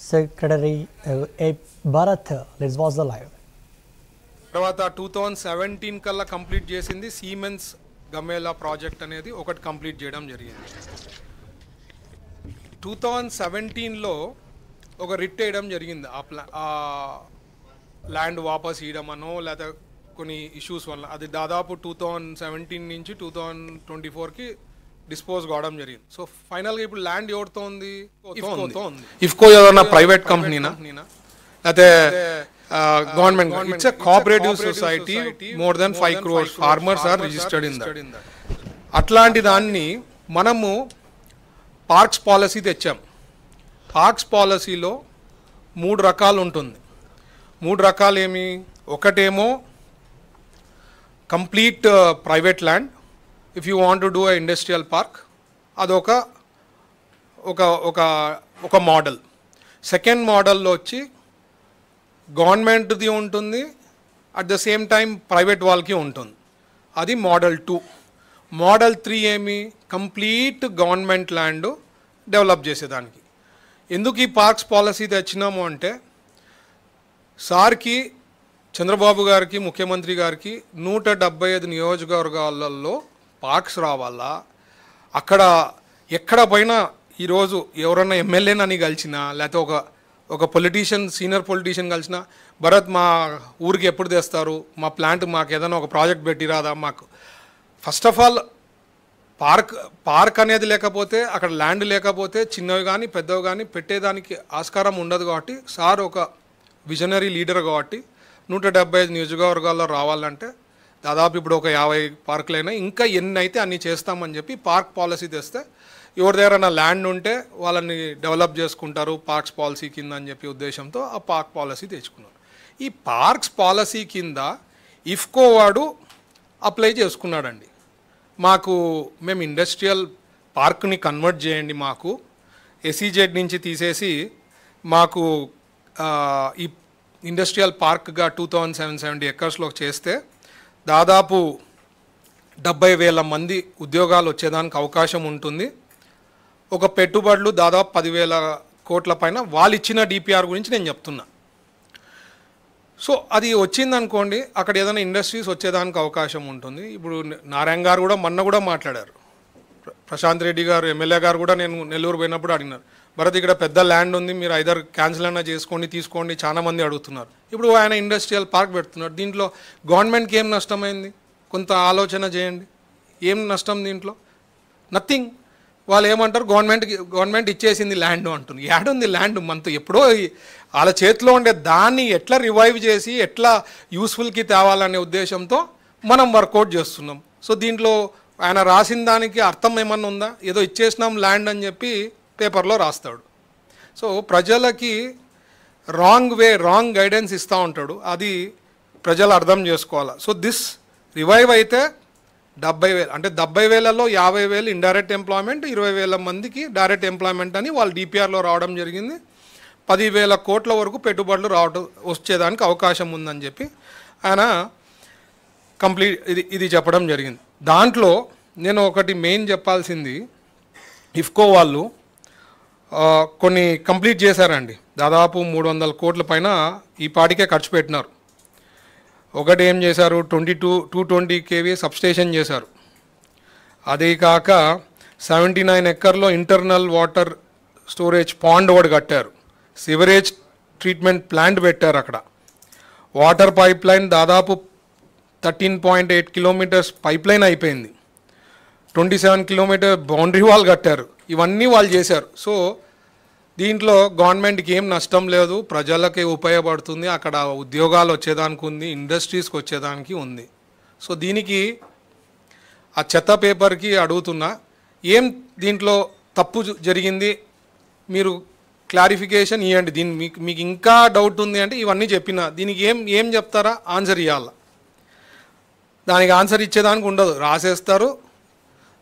Secretary A. Bharat. Let's watch the live. తర్వాత 2017 కల్లా complete చేసింది సీమెన్స్ గమేలా ప్రాజెక్ట్ అనేది ఒకటి కంప్లీట్ చేయడం జరిగింది. 2017లో ఒక రిట్ వేయడం జరిగింది. ఆ ల్యాండ్ వాపస్ ఇవ్వడం అనో లేదా కొన్ని ఇష్యూస్ వల్ల అది దాదాపు 2017 నుంచి 2024కి డిస్పోజ్ కావడం జరిగింది. సో ఫైనల్గా ఇప్పుడు ల్యాండ్ ఎవరితో ఉంది? ఇఫ్కో ఏదైనా ప్రైవేట్ కంపెనీనా లేకపోతే government? It's a cooperative society. More than 5 crores farmers are registered in that. అట్లాంటి దాన్ని మనము పార్క్స్ పాలసీ తెచ్చాం. పార్క్స్ పాలసీలో 3 రకాలు ఉంటుంది. 3 రకాలు ఏమి? ఒకటేమో complete private land. If you want to do a industrial park, అదొక ఒక మోడల్. సెకండ్ మోడల్లో వచ్చి గవర్నమెంట్ది ఉంటుంది, at the same time private వాళ్ళకి ఉంటుంది. అది మోడల్ 2. మోడల్ 3 ఏమి? కంప్లీట్ గవర్నమెంట్ ల్యాండ్ డెవలప్ చేసేదానికి. ఎందుకు ఈ పార్క్స్ పాలసీ తెచ్చినాము అంటే, సార్కి చంద్రబాబు గారికి ముఖ్యమంత్రి గారికి 175 నియోజకవర్గాలలో పార్క్స్ రావాలా. అక్కడ ఎక్కడ పోయినా ఈరోజు ఎవరన్నా ఎమ్మెల్యేనని కలిసినా లేకపోతే ఒక పొలిటీషియన్, సీనియర్ పొలిటీషియన్ కలిసిన, భరత్ మా ఊరికి ఎప్పుడు తెస్తారు, మా ప్లాంట్ మాకు ఏదైనా ఒక ప్రాజెక్ట్ పెట్టిరాదా మాకు. ఫస్ట్ ఆఫ్ ఆల్ పార్క్ అనేది లేకపోతే, అక్కడ ల్యాండ్ లేకపోతే చిన్నవి కానీ పెద్దవి కానీ పెట్టేదానికి ఆస్కారం ఉండదు. కాబట్టి సార్ ఒక విజనరీ లీడర్ కాబట్టి 175 నియోజకవర్గాల్లో రావాలంటే దాదాపు ఇప్పుడు ఒక 50 పార్కులైనా ఇంకా ఎన్ని అయితే అన్ని చేస్తామని చెప్పి పార్క్ పాలసీ తెస్తే ఎవరి దగ్గర ల్యాండ్ ఉంటే వాళ్ళని డెవలప్ చేసుకుంటారు పార్క్స్ పాలసీ కింద అని చెప్పి ఉద్దేశంతో ఆ పార్క్ పాలసీ తెచ్చుకున్నారు. ఈ పార్క్స్ పాలసీ కింద ఇఫ్కో వాడు అప్లై చేసుకున్నాడండి. మేము ఇండస్ట్రియల్ పార్క్ని కన్వర్ట్ చేయండి, మాకు ఎస్ఈజెడ్ నుంచి తీసేసి మాకు ఈ ఇండస్ట్రియల్ పార్క్గా 2770 ఎకర్స్లో చేస్తే దాదాపు 70,000 మంది ఉద్యోగాలు వచ్చేదానికి అవకాశం ఉంటుంది. ఒక పెట్టుబడులు దాదాపు 10,000 కోట్ల పైన వాళ్ళు ఇచ్చిన డిపిఆర్ గురించి నేను చెప్తున్నా. సో అది వచ్చిందనుకోండి, అక్కడ ఏదైనా ఇండస్ట్రీస్ వచ్చేదానికి అవకాశం ఉంటుంది. ఇప్పుడు నారాయణ గారు కూడా మొన్న కూడా మాట్లాడారు, ప్రశాంత్ రెడ్డి గారు ఎమ్మెల్యే గారు కూడా నేను నెల్లూరు పోయినప్పుడు అడిగినారు, భరత్ ఇక్కడ పెద్ద ల్యాండ్ ఉంది, మీరు ఐదర్ క్యాన్సిల్ అయినా చేసుకోండి, తీసుకోండి, చాలామంది అడుగుతున్నారు. ఇప్పుడు ఆయన ఇండస్ట్రియల్ పార్క్ పెడుతున్నారు. దీంట్లో గవర్నమెంట్కి ఏం నష్టమైంది? కొంత ఆలోచన చేయండి. ఏం నష్టం దీంట్లో? నథింగ్. వాళ్ళు ఏమంటారు, గవర్నమెంట్ ఇచ్చేసింది ల్యాండ్ అంటుంది. ఏడుంది ల్యాండ్? మనతో ఎప్పుడో వాళ్ళ చేతిలో ఉండే దాన్ని ఎట్లా రివైవ్ చేసి ఎట్లా యూస్ఫుల్కి తేవాలనే ఉద్దేశంతో మనం వర్కౌట్ చేస్తున్నాం. సో దీంట్లో ఆయన రాసిన దానికి అర్థం ఏమన్నా ఉందా? ఏదో ఇచ్చేసినాం ల్యాండ్ అని చెప్పి పేపర్లో రాస్తాడు. సో ప్రజలకి రాంగ్ గైడెన్స్ ఇస్తూ ఉంటాడు. అది ప్రజలు అర్థం చేసుకోవాలి. సో దిస్ రివైవ్ అయితే 70,000 అంటే 70,000లో 50,000 ఇండైరెక్ట్ ఎంప్లాయ్మెంట్, 20,000 మందికి డైరెక్ట్ ఎంప్లాయ్మెంట్ అని వాళ్ళు డిపిఆర్లో రావడం జరిగింది. 10,000 కోట్ల వరకు పెట్టుబడులు వచ్చేదానికి అవకాశం ఉందని చెప్పి ఆయన ఇది చెప్పడం జరిగింది. దాంట్లో నేను ఒకటి మెయిన్ చెప్పాల్సింది, ఇఫ్కో వాళ్ళు కొన్ని కంప్లీట్ చేశారండి. దాదాపు 300 కోట్ల పైన ఈ పాటికే ఖర్చు పెట్టినారు. ఒకటి ఏం చేశారు, 220 kV సబ్స్టేషన్ చేశారు. అదే కాక 79 ఎకర్లో ఇంటర్నల్ వాటర్ స్టోరేజ్ పాండ్ ఒకటి కట్టారు. సివరేజ్ ట్రీట్మెంట్ ప్లాంట్ పెట్టారు. అక్కడ వాటర్ పైప్ లైన్ దాదాపు 13.8 కిలోమీటర్స్ పైప్ లైన్ అయిపోయింది. 27 కిలోమీటర్ బౌండరీ వాల్ కట్టారు. ఇవన్నీ వాళ్ళు చేశారు. సో దీంట్లో గవర్నమెంట్కి ఏం నష్టం లేదు, ప్రజలకే ఉపయోగపడుతుంది, అక్కడ ఉద్యోగాలు వచ్చేదానికి ఉంది, ఇండస్ట్రీస్కి వచ్చేదానికి ఉంది. సో దీనికి ఆ చెత్త పేపర్కి అడుగుతున్నా, ఏం దీంట్లో తప్పు జరిగింది, మీరు క్లారిఫికేషన్ ఇవ్వండి. మీకు ఇంకా డౌట్ ఉంది అంటే ఇవన్నీ చెప్పిన, దీనికి ఏం చెప్తారా? ఆన్సర్ ఇవ్వాలి. దానికి ఆన్సర్ ఇచ్చేదానికి ఉండదు, రాసేస్తారు.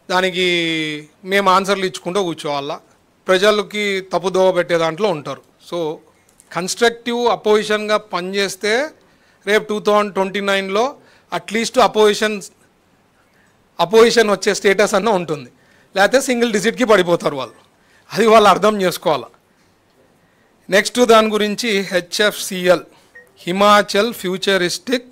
దానికి మేము ఆన్సర్లు ఇచ్చుకుంటూ కూర్చోవాలా. ప్రజలకి తప్పుదోవ పెట్టే దాంట్లో ఉంటారు. సో కన్స్ట్రక్టివ్ అపోజిషన్గా పనిచేస్తే రేపు 2029లో అట్లీస్ట్ అపోజిషన్ వచ్చే స్టేటస్ అన్న ఉంటుంది. లేకపోతే సింగిల్ డిజిట్కి పడిపోతారు వాళ్ళు. అది వాళ్ళు అర్థం చేసుకోవాలి. నెక్స్ట్ దాని గురించి హెచ్ఎఫ్సిఎల్, హిమాచల్ ఫ్యూచరిస్టిక్